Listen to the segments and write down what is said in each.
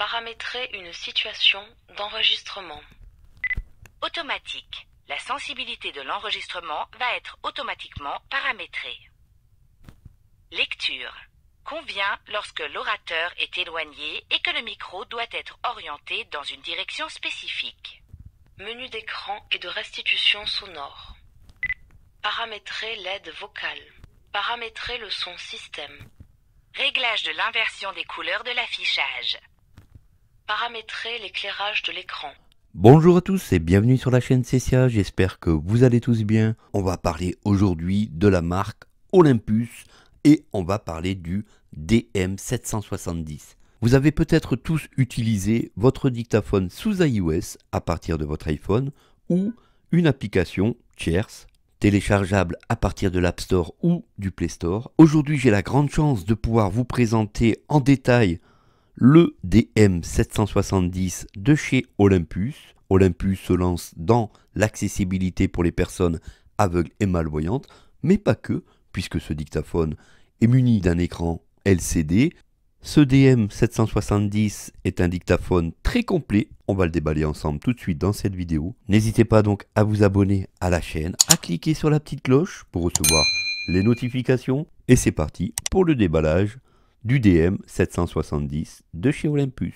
Paramétrer une situation d'enregistrement. Automatique. La sensibilité de l'enregistrement va être automatiquement paramétrée. Lecture. Convient lorsque l'orateur est éloigné et que le micro doit être orienté dans une direction spécifique. Menu d'écran et de restitution sonore. Paramétrer l'aide vocale. Paramétrer le son système. Réglage de l'inversion des couleurs de l'affichage. Paramétrer l'éclairage de l'écran. Bonjour à tous et bienvenue sur la chaîne Cessia, j'espère que vous allez tous bien. On va parler aujourd'hui de la marque Olympus et on va parler du DM770. Vous avez peut-être tous utilisé votre dictaphone sous iOS à partir de votre iPhone ou une application tierce téléchargeable à partir de l'App Store ou du Play Store. Aujourd'hui, j'ai la grande chance de pouvoir vous présenter en détail le DM770 de chez Olympus. Olympus se lance dans l'accessibilité pour les personnes aveugles et malvoyantes, mais pas que, puisque ce dictaphone est muni d'un écran LCD. Ce DM770 est un dictaphone très complet, on va le déballer ensemble tout de suite dans cette vidéo. N'hésitez pas donc à vous abonner à la chaîne, à cliquer sur la petite cloche pour recevoir les notifications. Et c'est parti pour le déballage du DM770 de chez Olympus.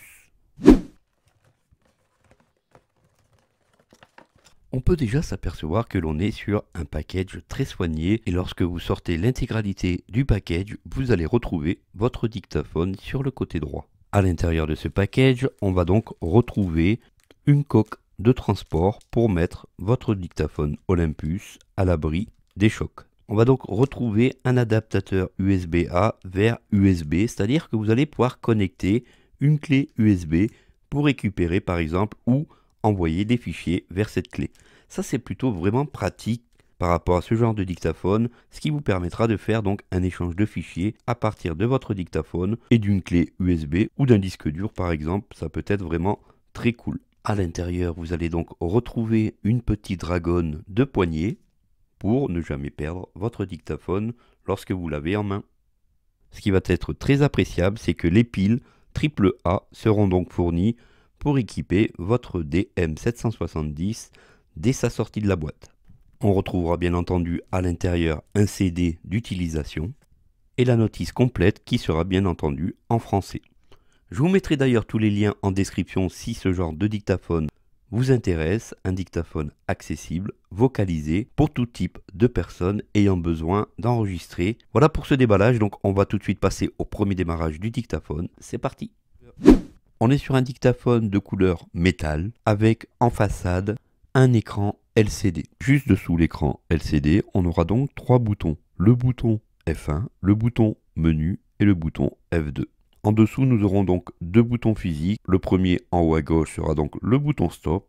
On peut déjà s'apercevoir que l'on est sur un package très soigné et lorsque vous sortez l'intégralité du package, vous allez retrouver votre dictaphone sur le côté droit. À l'intérieur de ce package, on va donc retrouver une coque de transport pour mettre votre dictaphone Olympus à l'abri des chocs. On va donc retrouver un adaptateur USB-A vers USB, c'est-à-dire que vous allez pouvoir connecter une clé USB pour récupérer par exemple ou envoyer des fichiers vers cette clé. Ça c'est plutôt vraiment pratique par rapport à ce genre de dictaphone, ce qui vous permettra de faire donc un échange de fichiers à partir de votre dictaphone et d'une clé USB ou d'un disque dur par exemple, ça peut être vraiment très cool. À l'intérieur, vous allez donc retrouver une petite dragonne de poignée pour ne jamais perdre votre dictaphone lorsque vous l'avez en main. Ce qui va être très appréciable, c'est que les piles AAA seront donc fournies pour équiper votre DM770 dès sa sortie de la boîte. On retrouvera bien entendu à l'intérieur un CD d'utilisation et la notice complète qui sera bien entendu en français. Je vous mettrai d'ailleurs tous les liens en description si ce genre de dictaphone vous intéresse, un dictaphone accessible, vocalisé pour tout type de personnes ayant besoin d'enregistrer. Voilà pour ce déballage, donc on va tout de suite passer au premier démarrage du dictaphone. C'est parti. On est sur un dictaphone de couleur métal avec en façade un écran LCD. Juste dessous l'écran LCD, on aura donc trois boutons. Le bouton F1, le bouton menu et le bouton F2. En dessous, nous aurons donc deux boutons physiques. Le premier en haut à gauche sera donc le bouton stop.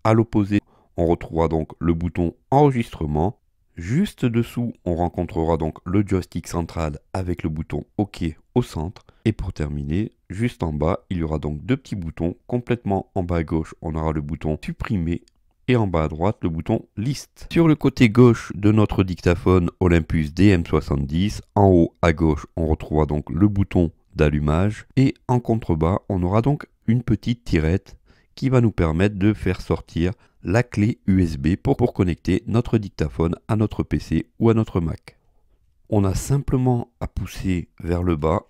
À l'opposé, on retrouvera donc le bouton enregistrement. Juste dessous, on rencontrera donc le joystick central avec le bouton OK au centre. Et pour terminer, juste en bas, il y aura donc deux petits boutons. Complètement en bas à gauche, on aura le bouton supprimer. Et en bas à droite, le bouton liste. Sur le côté gauche de notre dictaphone Olympus DM70, en haut à gauche, on retrouvera donc le bouton d'allumage et en contrebas on aura donc une petite tirette qui va nous permettre de faire sortir la clé USB pour connecter notre dictaphone à notre PC ou à notre Mac. On a simplement à pousser vers le bas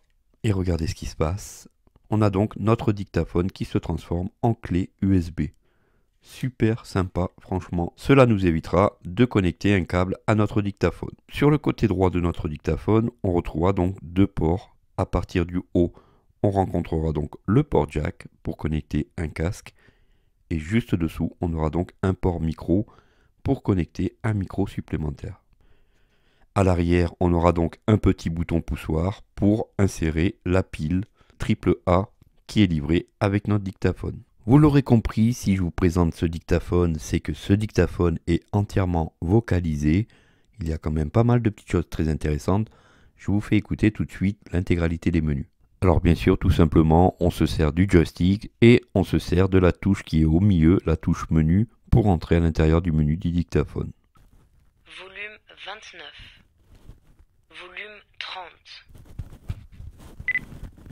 et regardez ce qui se passe. On a donc notre dictaphone qui se transforme en clé USB. Super sympa, franchement. Cela nous évitera de connecter un câble à notre dictaphone. Sur le côté droit de notre dictaphone, on retrouvera donc deux ports. À partir du haut, on rencontrera donc le port jack pour connecter un casque. Et juste dessous, on aura donc un port micro pour connecter un micro supplémentaire. À l'arrière, on aura donc un petit bouton poussoir pour insérer la pile AAA qui est livrée avec notre dictaphone. Vous l'aurez compris, si je vous présente ce dictaphone, c'est que ce dictaphone est entièrement vocalisé. Il y a quand même pas mal de petites choses très intéressantes. Je vous fais écouter tout de suite l'intégralité des menus. Alors bien sûr, tout simplement, on se sert du joystick et on se sert de la touche qui est au milieu, la touche menu, pour entrer à l'intérieur du menu du dictaphone. Volume 29. Volume 30.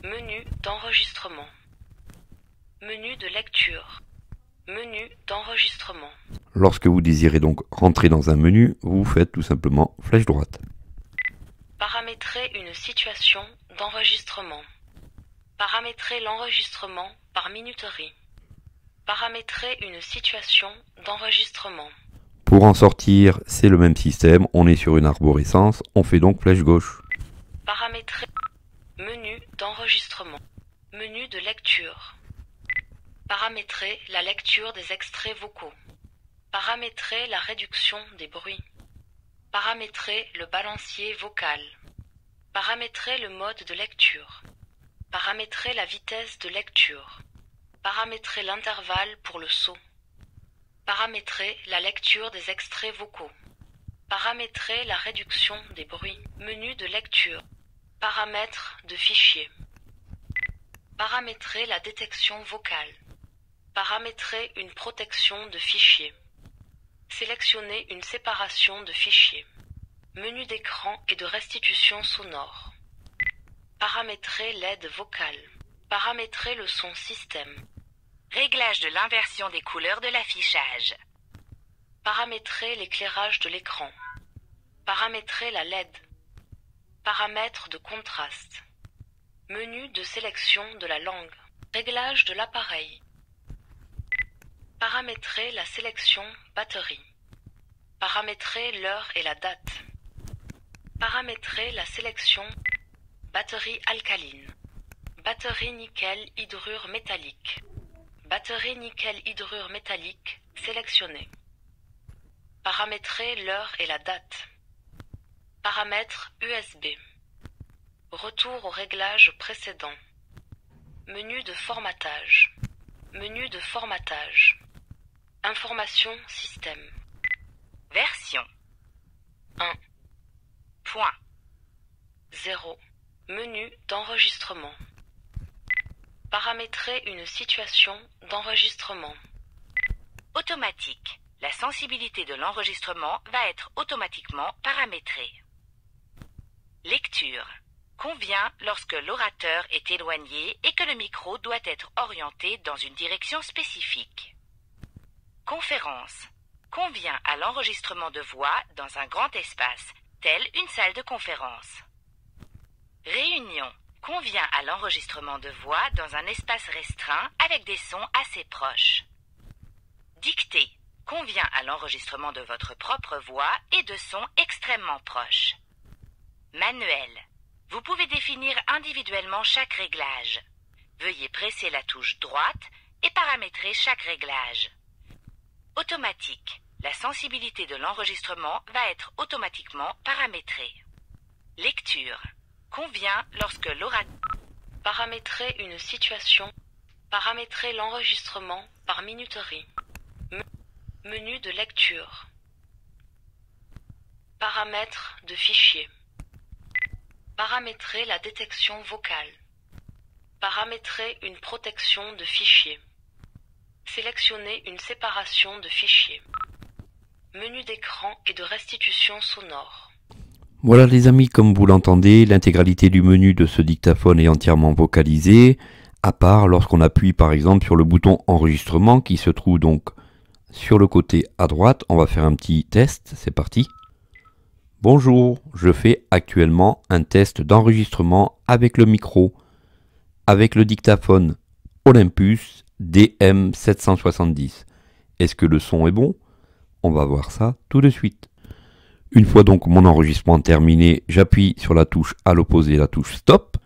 Menu d'enregistrement. Menu de lecture. Menu d'enregistrement. Lorsque vous désirez donc rentrer dans un menu, vous faites tout simplement flèche droite. Paramétrer une situation d'enregistrement. Paramétrer l'enregistrement par minuterie. Paramétrer une situation d'enregistrement. Pour en sortir, c'est le même système, on est sur une arborescence, on fait donc flèche gauche. Paramétrer. Menu d'enregistrement. Menu de lecture. Paramétrer la lecture des extraits vocaux. Paramétrer la réduction des bruits. Paramétrer le balancier vocal. Paramétrer le mode de lecture. Paramétrer la vitesse de lecture. Paramétrer l'intervalle pour le saut. Paramétrer la lecture des extraits vocaux. Paramétrer la réduction des bruits. Menu de lecture. Paramètres de fichier. Paramétrer la détection vocale. Paramétrer une protection de fichier. Sélectionner une séparation de fichiers. Menu d'écran et de restitution sonore. Paramétrer l'aide vocale. Paramétrer le son système. Réglage de l'inversion des couleurs de l'affichage. Paramétrer l'éclairage de l'écran. Paramétrer la LED. Paramètres de contraste. Menu de sélection de la langue. Réglage de l'appareil. Paramétrer la sélection batterie. Paramétrer l'heure et la date. Paramétrer la sélection batterie alcaline. Batterie nickel hydrure métallique. Batterie nickel hydrure métallique sélectionnée. Paramétrer l'heure et la date. Paramètres USB. Retour au réglage précédent. Menu de formatage. Menu de formatage. Information système. Version 1. Point. 0. Menu d'enregistrement. Paramétrer une situation d'enregistrement. Automatique. La sensibilité de l'enregistrement va être automatiquement paramétrée. Lecture. Convient lorsque l'orateur est éloigné et que le micro doit être orienté dans une direction spécifique. Conférence. Convient à l'enregistrement de voix dans un grand espace, tel une salle de conférence. Réunion. Convient à l'enregistrement de voix dans un espace restreint avec des sons assez proches. Dictée. Convient à l'enregistrement de votre propre voix et de sons extrêmement proches. Manuel. Vous pouvez définir individuellement chaque réglage. Veuillez presser la touche droite et paramétrer chaque réglage. Automatique. La sensibilité de l'enregistrement va être automatiquement paramétrée. Lecture. Convient lorsque l'orateur... Paramétrer une situation. Paramétrer l'enregistrement par minuterie. Menu de lecture. Paramètres de fichier. Paramétrer la détection vocale. Paramétrer une protection de fichier. Sélectionner une séparation de fichiers. Menu d'écran et de restitution sonore. Voilà les amis, comme vous l'entendez, l'intégralité du menu de ce dictaphone est entièrement vocalisée, à part lorsqu'on appuie par exemple sur le bouton enregistrement qui se trouve donc sur le côté à droite. On va faire un petit test, c'est parti. Bonjour, je fais actuellement un test d'enregistrement avec le micro, avec le dictaphone Olympus DM770. Est-ce que le son est bon? On va voir ça tout de suite. Une fois donc mon enregistrement terminé, j'appuie sur la touche à l'opposé, la touche stop.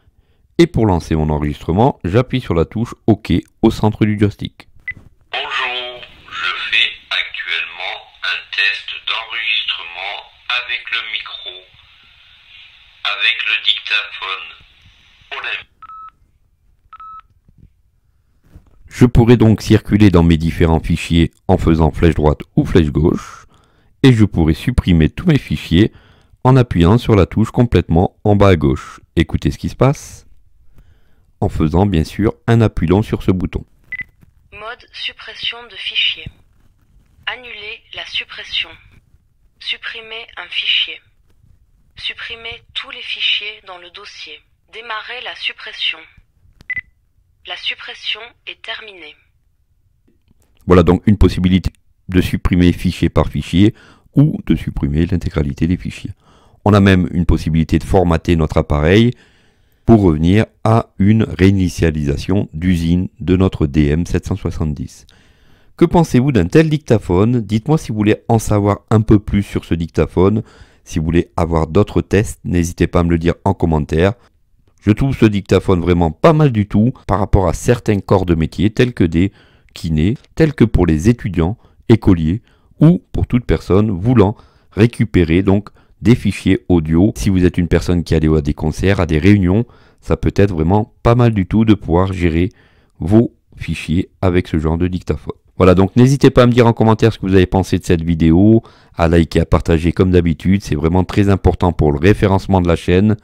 Et pour lancer mon enregistrement, j'appuie sur la touche OK au centre du joystick. Bonjour, je fais actuellement un test d'enregistrement avec le micro, avec le dictaphone Olympus. Je pourrais donc circuler dans mes différents fichiers en faisant flèche droite ou flèche gauche. Et je pourrais supprimer tous mes fichiers en appuyant sur la touche complètement en bas à gauche. Écoutez ce qui se passe en faisant bien sûr un appui long sur ce bouton. Mode suppression de fichier. Annuler la suppression. Supprimer un fichier. Supprimer tous les fichiers dans le dossier. Démarrer la suppression. La suppression est terminée. Voilà donc une possibilité de supprimer fichier par fichier ou de supprimer l'intégralité des fichiers. On a même une possibilité de formater notre appareil pour revenir à une réinitialisation d'usine de notre DM770. Que pensez-vous d'un tel dictaphone? Dites-moi si vous voulez en savoir un peu plus sur ce dictaphone. Si vous voulez avoir d'autres tests, n'hésitez pas à me le dire en commentaire. Je trouve ce dictaphone vraiment pas mal du tout par rapport à certains corps de métier tels que des kinés, tels que pour les étudiants, écoliers ou pour toute personne voulant récupérer donc des fichiers audio. Si vous êtes une personne qui allait à des concerts, à des réunions, ça peut être vraiment pas mal du tout de pouvoir gérer vos fichiers avec ce genre de dictaphone. Voilà, donc n'hésitez pas à me dire en commentaire ce que vous avez pensé de cette vidéo, à liker, à partager comme d'habitude, c'est vraiment très important pour le référencement de la chaîne.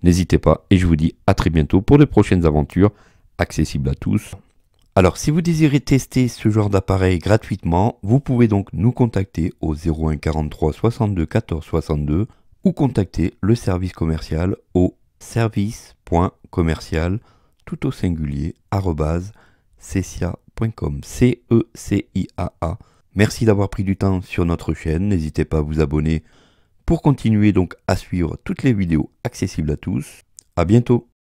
N'hésitez pas et je vous dis à très bientôt pour de prochaines aventures accessibles à tous. Alors si vous désirez tester ce genre d'appareil gratuitement, vous pouvez donc nous contacter au 01 43 62 14 62 ou contacter le service commercial au service.commercial tout au singulier @cecia.com. CECIAA. Merci d'avoir pris du temps sur notre chaîne, n'hésitez pas à vous abonner pour continuer donc à suivre toutes les vidéos accessibles à tous. À bientôt.